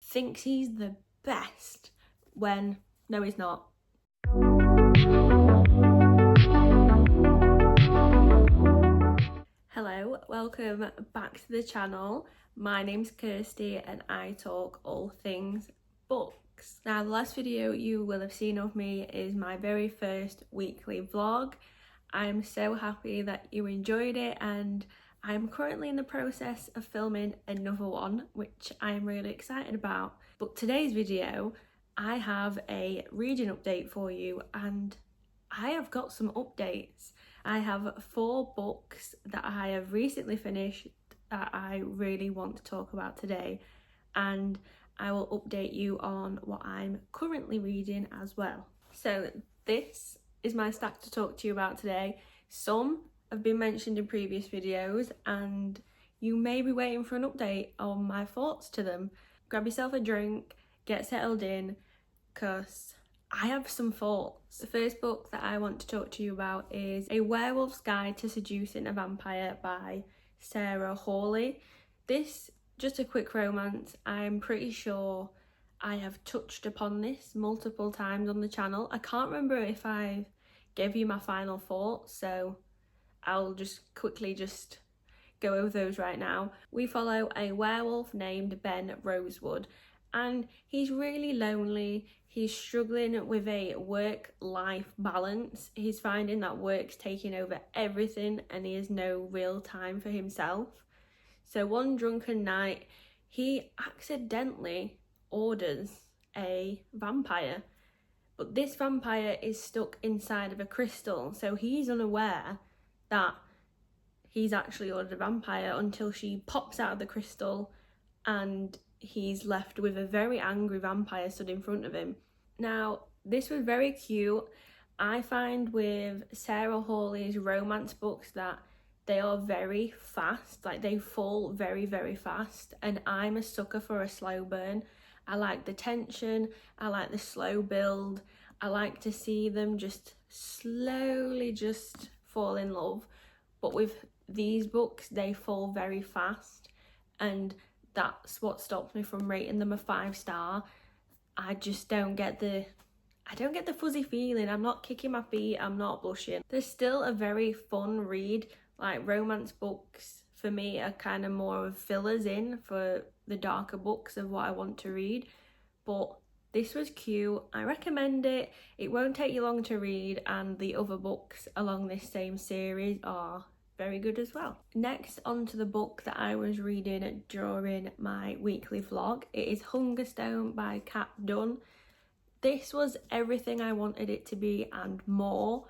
thinks he's the best when no, he's not. Hello, welcome back to the channel. My name's Kirsty and I talk all things books. Now, the last video you will have seen of me is my very first weekly vlog. I'm so happy that you enjoyed it, and I'm currently in the process of filming another one, which I'm really excited about. But today's video, I have a reading update for you, and I have got some updates. I have 4 books that I have recently finished that I really want to talk about today, and I will update you on what I'm currently reading as well. So this is my stack to talk to you about today. Some have been mentioned in previous videos and you may be waiting for an update on my thoughts to them. Grab yourself a drink, get settled in, because I have some thoughts. The first book that I want to talk to you about is A Werewolf's Guide to Seducing a Vampire by Sarah Hawley. This, just a quick romance. I'm pretty sure I have touched upon this multiple times on the channel. I can't remember if I gave you my final thoughts, so I'll just quickly go over those right now. We follow a werewolf named Ben Rosewood, and he's really lonely. He's struggling with a work-life balance. He's finding that work's taking over everything and he has no real time for himself. So one drunken night, he accidentally orders a vampire. But this vampire is stuck inside of a crystal, so he's unaware that he's actually ordered a vampire until she pops out of the crystal and he's left with a very angry vampire stood in front of him. Now, this was very cute. I find with Sarah Hawley's romance books that they are very fast, like they fall very, very fast, and I'm a sucker for a slow burn. I like the tension, I like the slow build, I like to see them just slowly just fall in love. But with these books, they fall very fast, and that's what stops me from rating them a 5-star. I just don't get the fuzzy feeling. I'm not kicking my feet, I'm not blushing. There's still a very fun read. Like, romance books for me are kind of more of fillers in for the darker books of what I want to read. But this was cute. I recommend it. It won't take you long to read, and the other books along this same series are very good as well. Next, on to the book that I was reading during my weekly vlog. It is Hungerstone by Kat Dunn. This was everything I wanted it to be and more.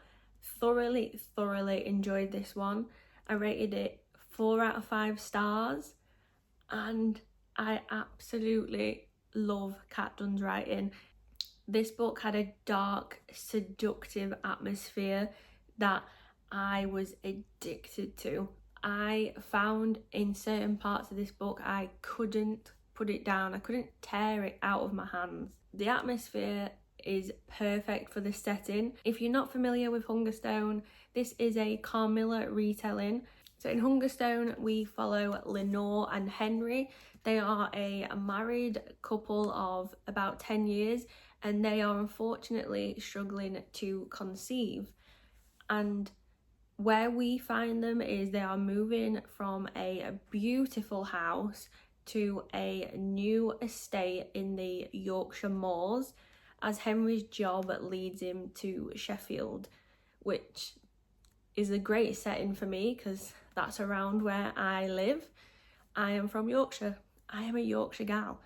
Thoroughly enjoyed this one. I rated it 4 out of 5 stars, and I absolutely love Kat Dunn's writing. This book had a dark, seductive atmosphere that I was addicted to. I found in certain parts of this book I couldn't put it down. I couldn't tear it out of my hands. The atmosphere is perfect for the setting. If you're not familiar with Hungerstone, this is a Carmilla retelling. So in Hungerstone, we follow Lenore and Henry. They are a married couple of about 10 years, and they are unfortunately struggling to conceive. And where we find them is they are moving from a beautiful house to a new estate in the Yorkshire Moors, as Henry's job leads him to Sheffield, which is a great setting for me because that's around where I live. I am from Yorkshire. I am a Yorkshire gal.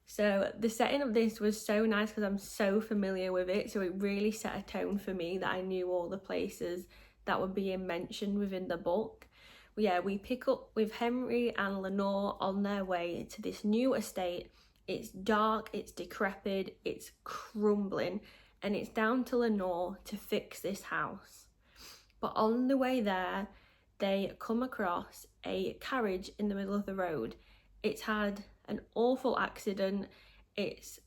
So the setting of this was so nice because I'm so familiar with it, so it really set a tone for me that I knew all the places that were being mentioned within the book. Yeah, we pick up with Henry and Lenore on their way to this new estate. It's dark, it's decrepit, it's crumbling, and it's down to Lenore to fix this house. But on the way there, they come across a carriage in the middle of the road. It's had an awful accident, it's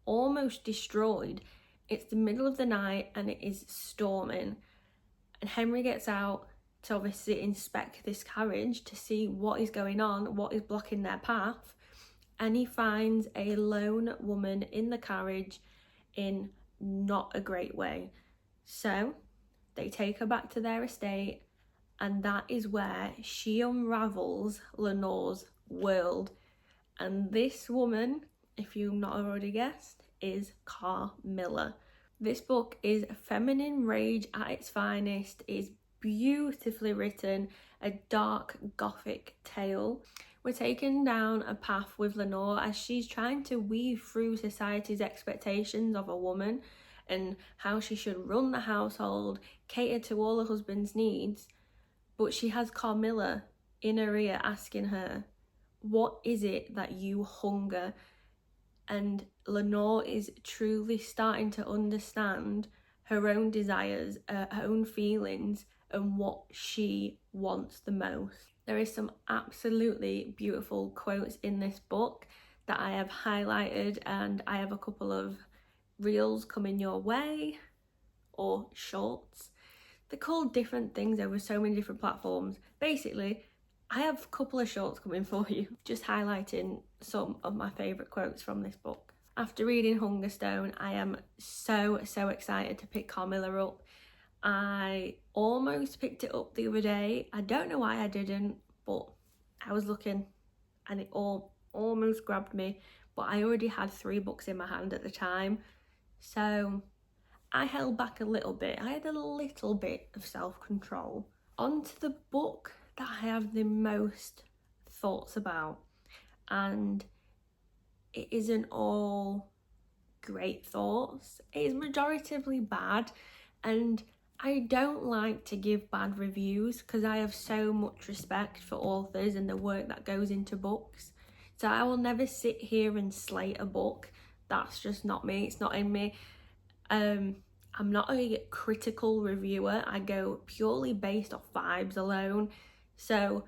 almost destroyed. It's the middle of the night and it is storming. And Henry gets out to obviously inspect this carriage to see what is going on, what is blocking their path. and he finds a lone woman in the carriage in not a great way. So they take her back to their estate, and that is where she unravels Lenore's world. And this woman, if you've not already guessed, is Carmilla. This book is feminine rage at its finest. It is beautifully written, a dark gothic tale. We're taken down a path with Lenore as she's trying to weave through society's expectations of a woman and how she should run the household, cater to all her husband's needs. But she has Carmilla in her ear asking her, what is it that you hunger? And Lenore is truly starting to understand her own desires, her own feelings, and what she wants the most. There is some absolutely beautiful quotes in this book that I have highlighted, and I have a couple of reels coming your way, or shorts. They're called different things over so many different platforms. Basically, I have a couple of shorts coming for you, just highlighting some of my favourite quotes from this book. After reading Hungerstone, I am so excited to pick Carmilla up. I almost picked it up the other day. I don't know why I didn't, but I was looking and it almost grabbed me. But I already had 3 books in my hand at the time, so I held back a little bit. I had a little bit of self-control. On to the book that I have the most thoughts about, and it isn't all great thoughts. It is majoritively bad, and I don't like to give bad reviews because I have so much respect for authors and the work that goes into books. So I will never sit here and slate a book. That's just not me. It's not in me. I'm not a critical reviewer. I go purely based off vibes alone. So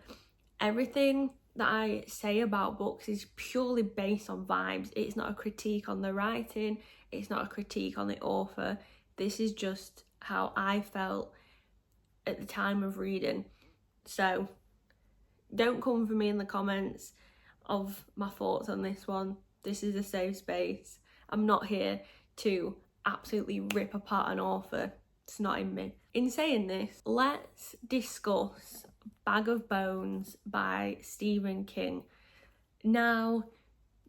everything that I say about books is purely based on vibes. It's not a critique on the writing. It's not a critique on the author. This is just how I felt at the time of reading. So don't come for me in the comments of my thoughts on this one. This is a safe space. I'm not here to absolutely rip apart an author. It's not in me. In saying this, let's discuss Bag of Bones by Stephen King. Now,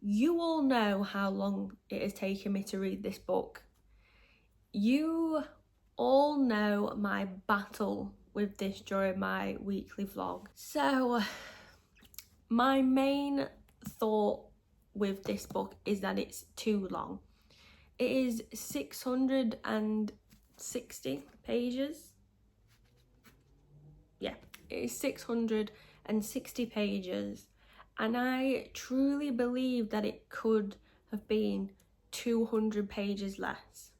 you all know how long it has taken me to read this book. You all know my battle with this during my weekly vlog. So, my main thought with this book is that it's too long. It is 660 pages. Yeah, it is 660 pages. And I truly believe that it could have been 200 pages less.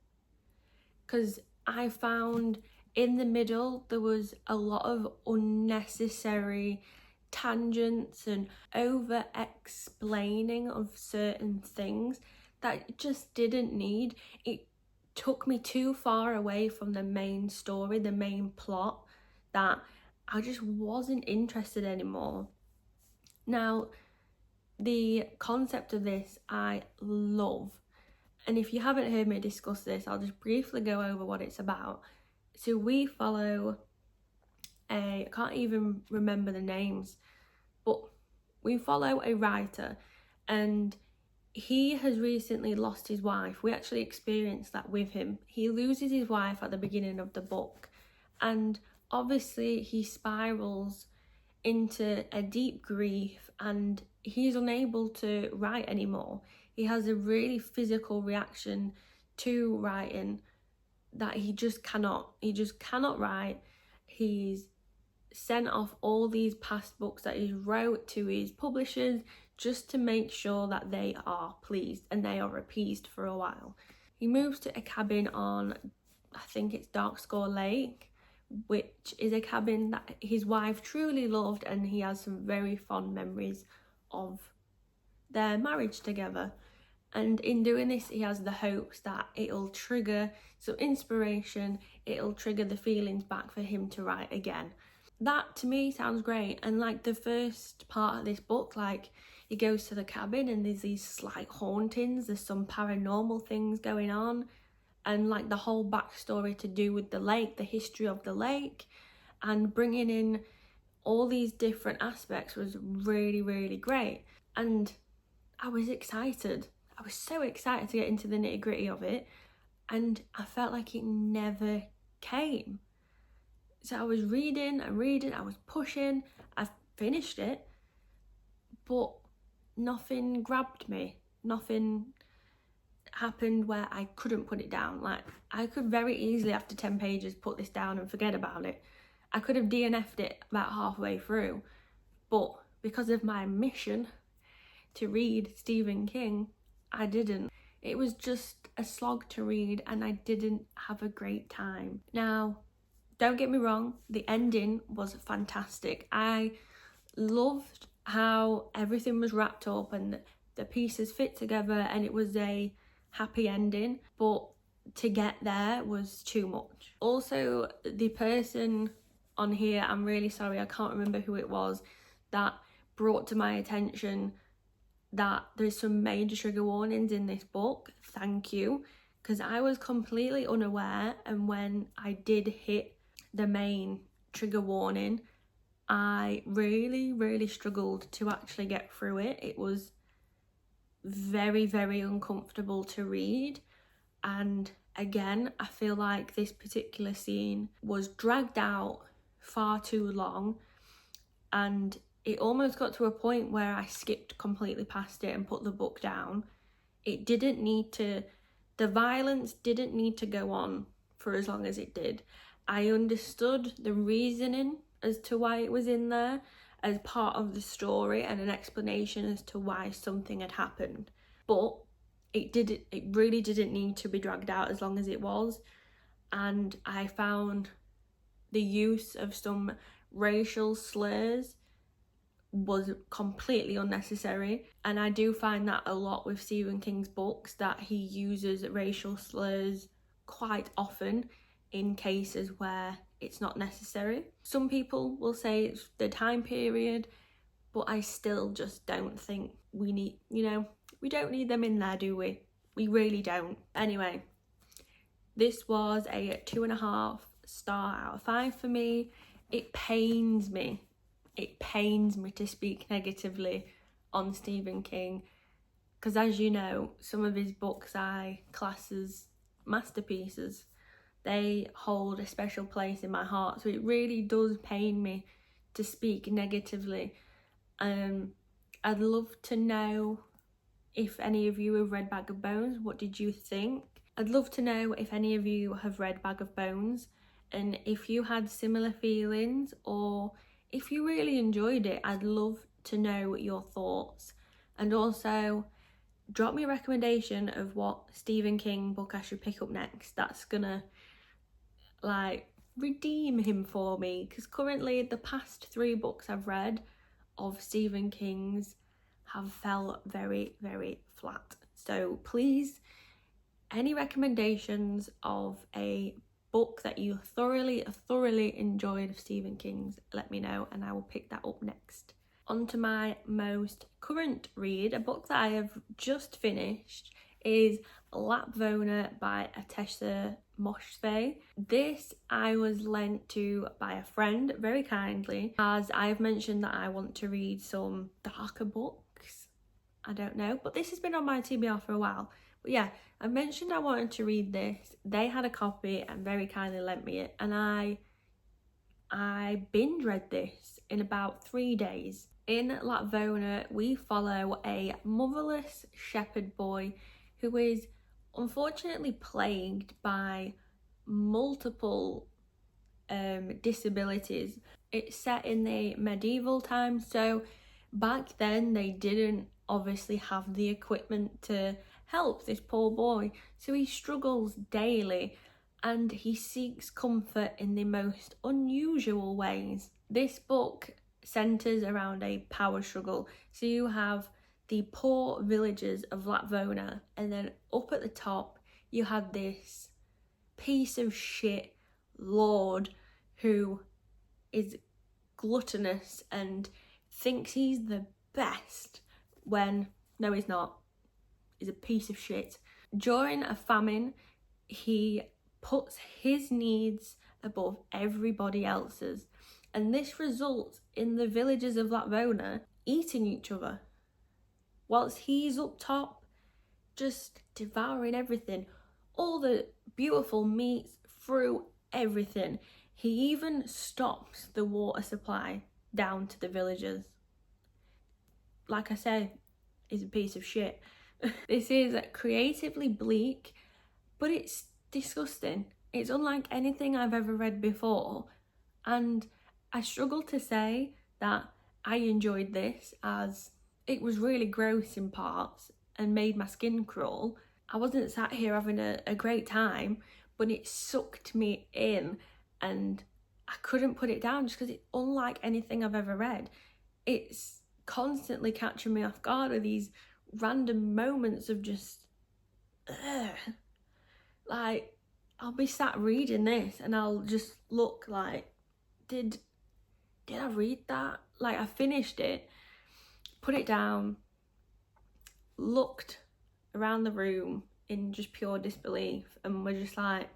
Because I found in the middle there was a lot of unnecessary tangents and over explaining of certain things that it just didn't need. It took me too far away from the main story, the main plot, that I just wasn't interested anymore. Now, the concept of this I love, and if you haven't heard me discuss this, I'll just briefly go over what it's about. So we follow I can't even remember the names, but we follow a writer, and he has recently lost his wife. We actually experienced that with him. He loses his wife at the beginning of the book, and obviously he spirals into a deep grief and he's unable to write anymore. He has a really physical reaction to writing that he just cannot write. He's sent off all these past books that he wrote to his publishers just to make sure that they are pleased and they are appeased for a while. He moves to a cabin on, I think it's Darkscore Lake, which is a cabin that his wife truly loved, and he has some very fond memories of their marriage together. And in doing this, he has the hopes that it'll trigger some inspiration, it'll trigger the feelings back for him to write again. That to me sounds great. And like the first part of this book, like he goes to the cabin and there's these slight hauntings, there's some paranormal things going on, and like the whole backstory to do with the lake, the history of the lake, and bringing in all these different aspects was really, really great. And I was excited. I was so excited to get into the nitty-gritty of it, and I felt like it never came. So I was reading and reading, I was pushing, I finished it, but nothing grabbed me. Nothing happened where I couldn't put it down. Like, I could very easily, after 10 pages, put this down and forget about it. I could have DNF'd it about halfway through, but because of my mission to read Stephen King, I didn't. It was just a slog to read and I didn't have a great time. Now, don't get me wrong, the ending was fantastic. I loved how everything was wrapped up and the pieces fit together and it was a happy ending, but to get there was too much. Also, the person on here, I'm really sorry, I can't remember who it was, that brought to my attention that there's some major trigger warnings in this book. Thank you, because I was completely unaware, and when I did hit the main trigger warning, I really struggled to actually get through it. It was very uncomfortable to read, and again, I feel like this particular scene was dragged out far too long, and it almost got to a point where I skipped completely past it and put the book down. It didn't need to, the violence didn't need to go on for as long as it did. I understood the reasoning as to why it was in there as part of the story and an explanation as to why something had happened, but it really didn't need to be dragged out as long as it was. And I found the use of some racial slurs was completely unnecessary, and I do find that a lot with Stephen King's books, that he uses racial slurs quite often in cases where it's not necessary. Some people will say it's the time period, but I still just don't think we need, we don't need them in there, do we? We really don't. Anyway, this was a 2.5 star out of 5 for me. It pains me to speak negatively on Stephen King, because as you know, some of his books I class as masterpieces. They hold a special place in my heart, so it really does pain me to speak negatively. I'd love to know if any of you have read Bag of Bones. What did you think? I'd love to know if any of you have read Bag of Bones and if you had similar feelings, or if you really enjoyed it. I'd love to know your thoughts. And also, drop me a recommendation of what Stephen King book I should pick up next that's gonna redeem him for me, because currently the past 3 books I've read of Stephen King's have felt very flat. So please, any recommendations of a book that you thoroughly enjoyed of Stephen King's, let me know and I will pick that up next. On to my most current read. A book that I have just finished is Lapvona by Atessa Moshfegh. This I was lent to by a friend very kindly, as I have mentioned that I want to read some darker books. I don't know, but this has been on my TBR for a while. But yeah, I mentioned I wanted to read this. They had a copy and very kindly lent me it, and I binge read this in about 3 days. In Lapvona, we follow a motherless shepherd boy who is unfortunately plagued by multiple disabilities. It's set in the medieval times, so back then they didn't obviously have the equipment to help this poor boy, so he struggles daily and he seeks comfort in the most unusual ways. This book centres around a power struggle. So you have the poor villagers of Lapvona, and then up at the top you have this piece of shit lord who is gluttonous and thinks he's the best, when no he's not. He's a piece of shit. During a famine, he puts his needs above everybody else's, and this results in the villagers of Lapvona eating each other whilst he's up top just devouring everything, all the beautiful meats, fruit, everything. He even stops the water supply down to the villagers. Like I said, he's a piece of shit. This is creatively bleak, but it's disgusting. It's unlike anything I've ever read before, and I struggle to say that I enjoyed this, as it was really gross in parts and made my skin crawl. I wasn't sat here having a great time, but it sucked me in and I couldn't put it down just because it's unlike anything I've ever read. It's constantly catching me off guard with these random moments of just like, I'll be sat reading this and I'll just look like, did I read that? Like, I finished it, put it down, looked around the room in just pure disbelief, and we're just like,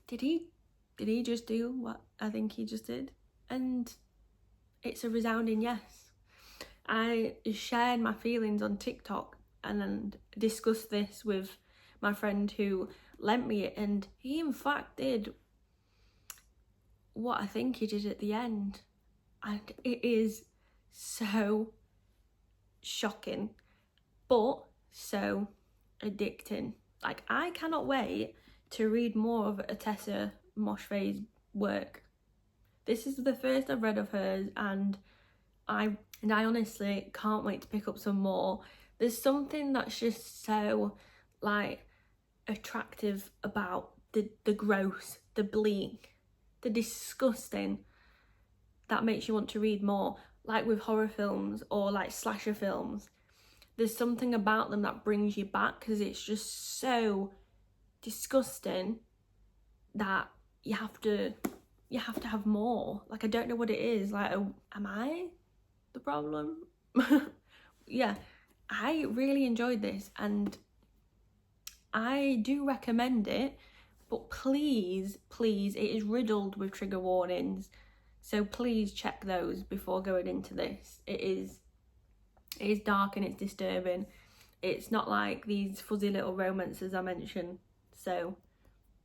did he just do what I think he just did? And it's a resounding yes. I shared my feelings on TikTok and then discussed this with my friend who lent me it, and he in fact did what I think he did at the end, and it is so shocking but so addicting. Like, I cannot wait to read more of Tessa Moshfegh's work. This is the first I've read of hers, and I honestly can't wait to pick up some more. There's something that's just so like attractive about the gross, the bleak, the disgusting, that makes you want to read more. Like with horror films or like slasher films, there's something about them that brings you back because it's just so disgusting that you have to have more. Like, I don't know what it is. Like, am I the problem? Yeah, I really enjoyed this and I do recommend it, but please, it is riddled with trigger warnings, so please check those before going into this. It is dark and it's disturbing. It's not like these fuzzy little romances I mentioned, so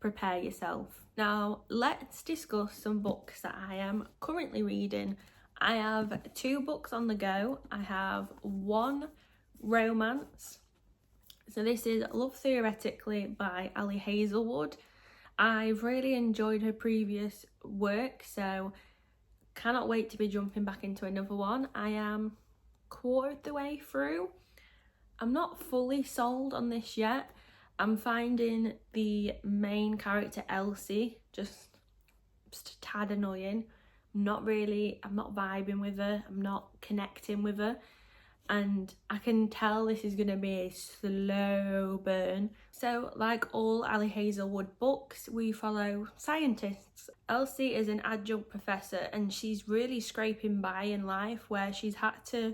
prepare yourself. Now let's discuss some books that I am currently reading. I have 2 books on the go. I have 1 romance. So this is Love Theoretically by Ali Hazelwood. I've really enjoyed her previous work, so cannot wait to be jumping back into another one. I am quarter of the way through. I'm not fully sold on this yet. I'm finding the main character Elsie just a tad annoying. I'm not vibing with her. I'm not connecting with her. And I can tell this is going to be a slow burn. So like all Ali Hazelwood books, we follow scientists. Elsie is an adjunct professor and she's really scraping by in life, where she's had to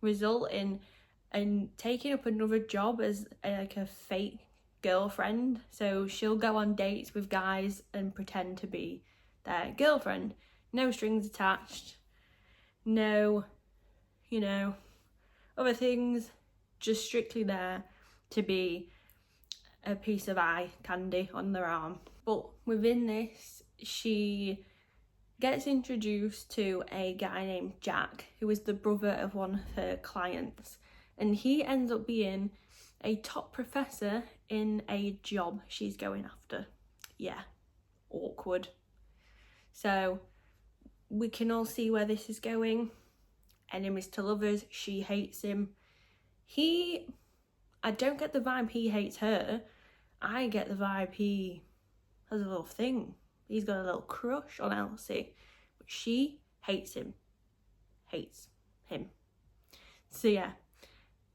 result in taking up another job as a fake girlfriend. So she'll go on dates with guys and pretend to be their girlfriend. No strings attached. No, other things, just strictly there to be a piece of eye candy on their arm. But within this, she gets introduced to a guy named Jack, who is the brother of one of her clients, and he ends up being a top professor in a job she's going after. Yeah, awkward. So we can all see where this is going. Enemies to lovers. She hates him. I don't get the vibe he hates her. I get the vibe he has a little thing. He's got a little crush on Elsie, but she hates him. So yeah,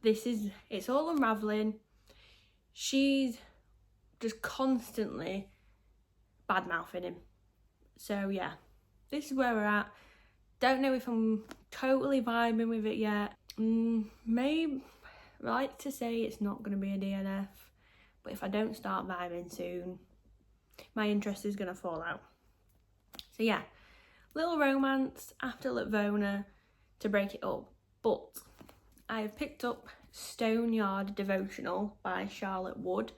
it's all unraveling. She's just constantly bad-mouthing him. So yeah, this is where we're at. Don't know if I'm totally vibing with it yet. Maybe I like to say it's not going to be a DNF, but if I don't start vibing soon, my interest is going to fall out. So yeah, little romance after Litvona to break it up, but I have picked up Stoneyard Devotional by Charlotte Wood.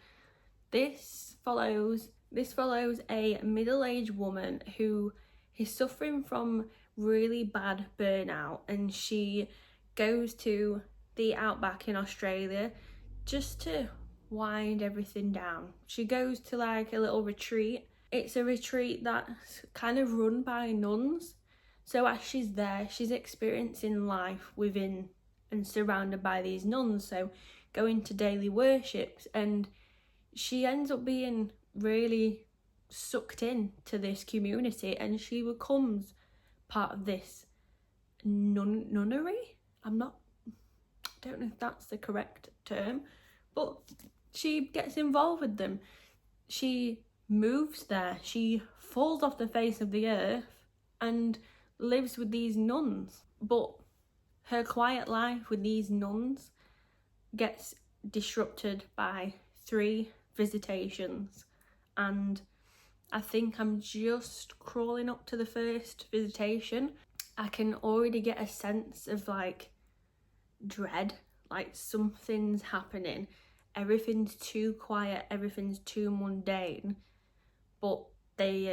This follows a middle-aged woman who is suffering from really bad burnout, and she goes to the outback in Australia just to wind everything down. She goes to like a little retreat. It's a retreat that's kind of run by nuns. So as she's there, she's experiencing life within and surrounded by these nuns. So going to daily worships, and she ends up being really sucked in to this community, and she becomes part of this nunnery. I don't know if that's the correct term, but she gets involved with them. She moves there. She falls off the face of the earth and lives with these nuns. But her quiet life with these nuns gets disrupted by 3 visitations, and I think I'm just crawling up to the first visitation. I can already get a sense of like dread, like something's happening. Everything's too quiet, everything's too mundane, but they've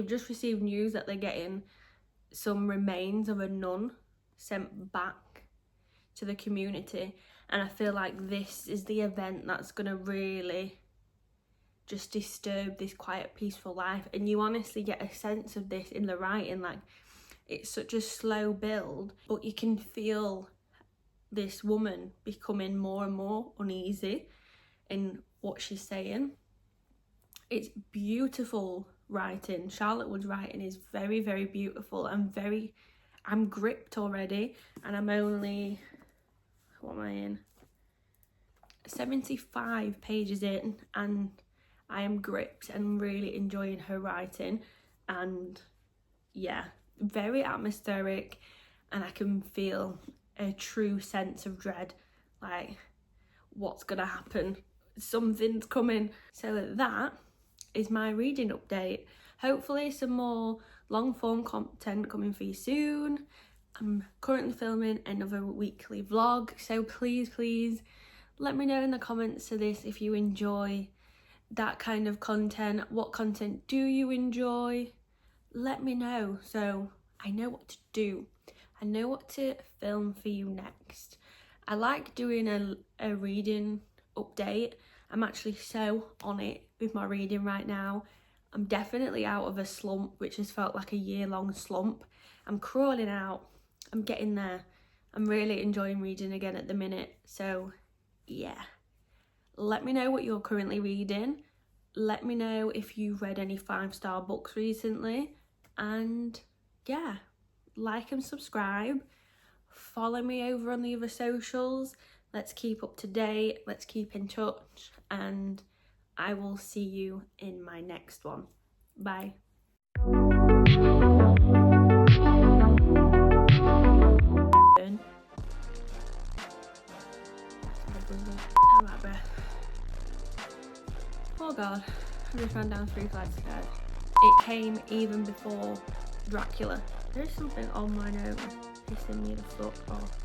just received news that they're getting some remains of a nun sent back to the community, and I feel like this is the event that's gonna really just disturb this quiet, peaceful life. And you honestly get a sense of this in the writing. Like, it's such a slow build, but you can feel this woman becoming more and more uneasy in what she's saying. It's beautiful writing. Charlotte Wood's writing is very, very beautiful. I'm gripped already, and I'm only, what am I in? 75 pages in, and I am gripped and really enjoying her writing. And yeah, very atmospheric, and I can feel a true sense of dread, like what's gonna happen, something's coming. So that is my reading update. Hopefully some more long form content coming for you soon. I'm currently filming another weekly vlog, so please let me know in the comments to this if you enjoy that kind of content. What content do you enjoy? Let me know so I know what to do. I know what to film for you next. I like doing a reading update. I'm actually so on it with my reading right now. I'm definitely out of a slump, which has felt like a year-long slump. I'm crawling out. I'm getting there. I'm really enjoying reading again at the minute. So yeah, let me know what you're currently reading. Let me know if you've read any 5-star books recently. And yeah, like and subscribe. Follow me over on the other socials. Let's keep up to date. Let's keep in touch. And I will see you in my next one. Bye. I'm out of breath. Oh god, I just ran down 3 flights of stairs. It came even before Dracula. There's something on my nose pissing me the fuck off.